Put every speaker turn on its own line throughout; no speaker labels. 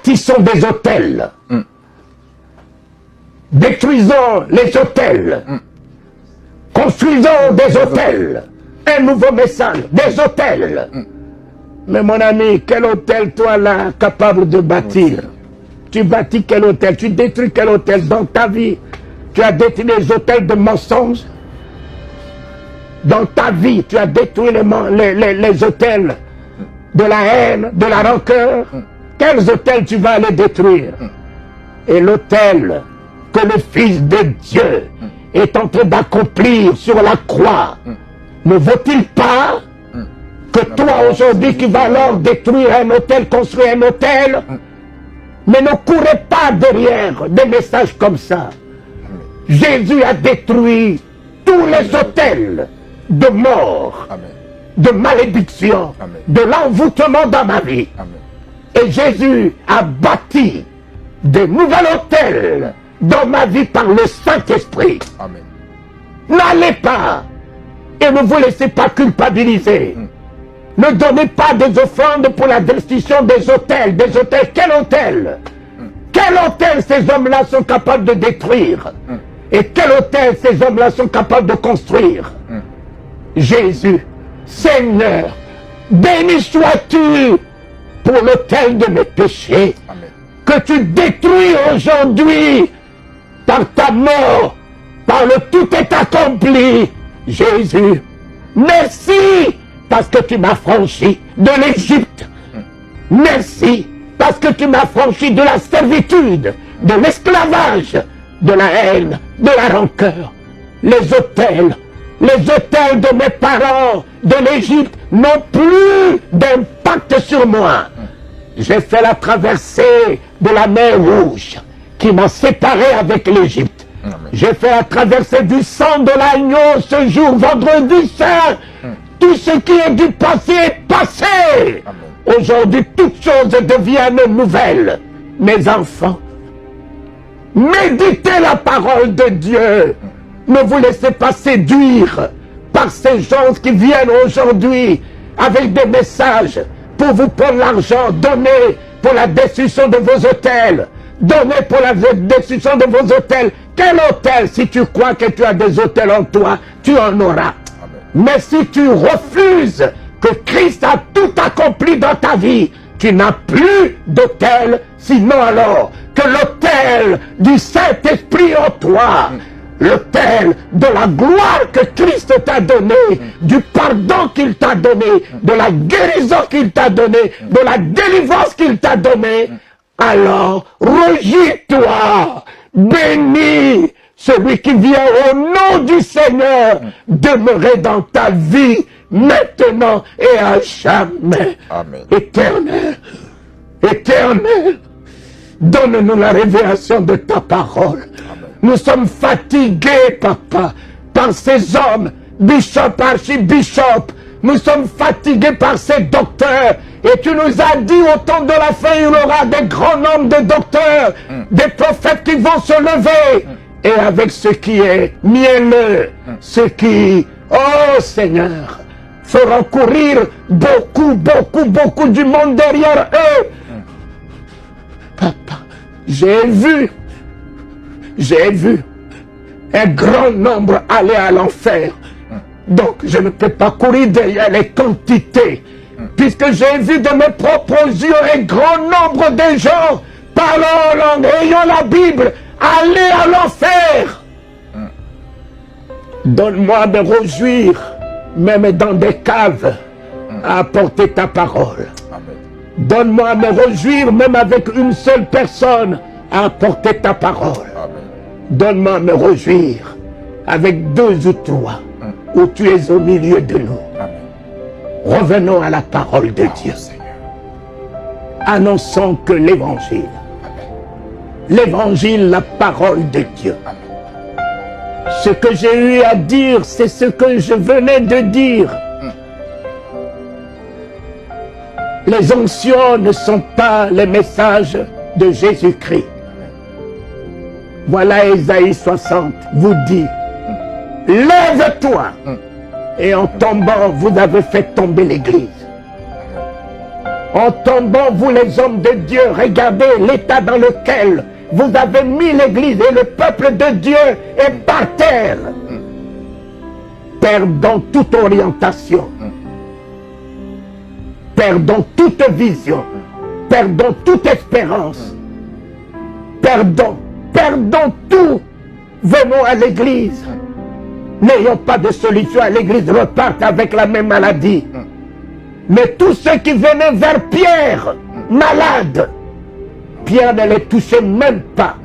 bâtissons des hôtels. Détruisons les hôtels. Construisons des hôtels. Un nouveau message, des hôtels. Mais mon ami, quel hôtel toi là capable de bâtir? Tu bâtis quel hôtel? Tu détruis quel hôtel dans ta vie? Tu as détruit les hôtels de mensonges. Dans ta vie, tu as détruit les hôtels de la haine, de la rancœur. Quels hôtels tu vas aller détruire? Et l'hôtel que le Fils de Dieu est en train d'accomplir sur la croix, ne vaut-il pas que toi aujourd'hui qui vas alors détruire un hôtel, construire un hôtel? Mais ne courez pas derrière des messages comme ça. Jésus a détruit tous les hôtels de mort, de malédiction, de l'envoûtement dans ma vie. Et Jésus a bâti de nouveaux hôtels dans ma vie par le Saint-Esprit. N'allez pas et ne vous laissez pas culpabiliser. Ne donnez pas des offrandes pour la destruction des hôtels. Des hôtels, quel hôtel? Quel hôtel ces hommes-là sont capables de détruire? Et quel hôtel ces hommes-là sont capables de construire? Jésus, Seigneur, béni sois-tu pour l'autel de mes péchés, que tu détruis aujourd'hui par ta mort, par le tout est accompli. Jésus, merci parce que tu m'as franchi de l'Égypte. Merci parce que tu m'as franchi de la servitude, de l'esclavage, de la haine, de la rancœur. Les hôtels de mes parents de l'Égypte n'ont plus d'impact sur moi. J'ai fait la traversée de la mer Rouge qui m'a séparé avec l'Égypte. J'ai fait la traversée du sang de l'agneau ce jour, vendredi saint. Tout ce qui est du passé est passé. Aujourd'hui, toutes choses deviennent nouvelles. Mes enfants, méditez la parole de Dieu. Ne vous laissez pas séduire par ces gens qui viennent aujourd'hui avec des messages pour vous prendre l'argent. Donnez pour la destruction de vos hôtels. Donnez pour la destruction de vos hôtels. Quel hôtel? Si tu crois que tu as des hôtels en toi, tu en auras. Mais si tu refuses que Christ a tout accompli dans ta vie, tu n'as plus d'hôtel, sinon alors que l'hôtel du Saint-Esprit en toi, l'hôtel de la gloire que Christ t'a donné, du pardon qu'il t'a donné, de la guérison qu'il t'a donné, de la délivrance qu'il t'a donné, alors rejette-toi, bénis celui qui vient au nom du Seigneur demeurer dans ta vie maintenant et à jamais.
Amen.
Éternel, éternel, donne-nous la révélation de ta parole.
Amen.
Nous sommes fatigués, papa, par ces hommes, bishop, archibishop. Nous sommes fatigués par ces docteurs. Et tu nous as dit au temps de la fin, il y aura des grands nombres de docteurs, des prophètes qui vont se lever. Et avec ce qui est mielleux, ce qui, oh Seigneur, feront courir beaucoup du monde derrière eux. Papa, j'ai vu un grand nombre aller à l'enfer. Donc je ne peux pas courir derrière les quantités, puisque j'ai vu de mes propres yeux un grand nombre de gens parlant en langue, ayant la Bible, aller à l'enfer. Donne-moi de réjouir, même dans des caves, à apporter ta parole. Donne-moi de me réjouir, même avec une seule personne, à apporter ta parole. Donne-moi de me réjouir, avec deux ou trois, où tu es au milieu de nous. Revenons à la parole de Dieu. Annonçons que l'évangile, la parole de Dieu. Ce que j'ai eu à dire, c'est ce que je venais de dire. Les onctions ne sont pas les messages de Jésus-Christ. Voilà Ésaïe 60 vous dit, lève-toi. Et en tombant, vous avez fait tomber l'église. En tombant, vous les hommes de Dieu, regardez l'état dans lequel vous avez mis l'église et le peuple de Dieu est par terre. Perdons toute orientation. Perdons toute vision. Perdons toute espérance. Perdons tout. Venons à l'église. N'ayons pas de solution à l'église, repartent avec la même maladie. Mais tous ceux qui venaient vers Pierre, malades, Pierre ne les touchait même pas.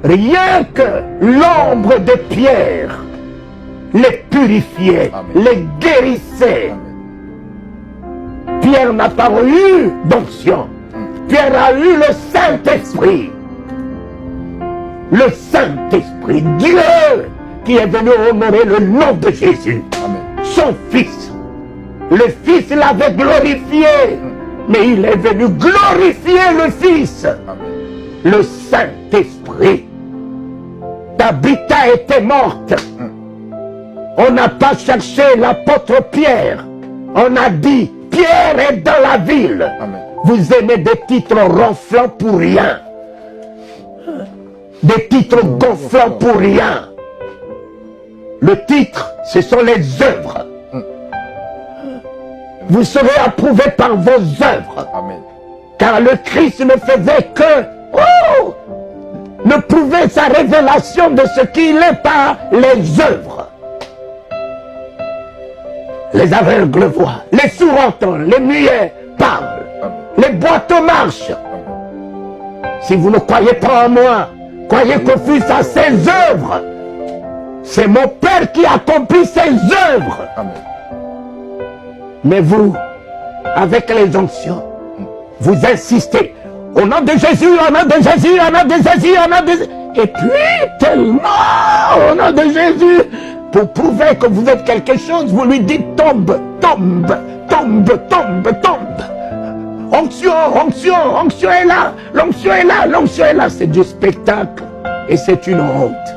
Rien que l'ombre de Pierre les purifiait, les guérissait. Pierre n'a pas eu d'onction. Pierre a eu le Saint-Esprit. Le Saint-Esprit, Dieu qui est venu honorer le nom de Jésus, son Fils. Le Fils l'avait glorifié, mais il est venu glorifier le Fils. Le Saint-Esprit. Tabitha était morte. On n'a pas cherché l'apôtre Pierre. On a dit, Pierre est dans la ville. Vous aimez des titres ronflants pour rien. Des titres gonflants pour rien. Le titre, ce sont les œuvres. Vous serez approuvés par vos œuvres.
Amen.
Car le Christ ne faisait que ne prouver sa révélation de ce qu'il est par les œuvres. Les aveugles voient, les sourds entendent, les muets parlent, les boiteux marchent. Si vous ne croyez pas en moi, croyez qu'au Fils à ses œuvres. C'est mon Père qui accomplit ses œuvres.
Amen.
Mais vous, avec les onctions, vous insistez. Au nom de Jésus, au nom de Jésus, au nom de Jésus, au nom de Jésus. Et puis, tellement, au nom de Jésus, pour prouver que vous êtes quelque chose, vous lui dites tombe, tombe, tombe, tombe, tombe. Onction, onction, onction est là, l'onction est là, l'onction est là. C'est du spectacle et c'est une honte.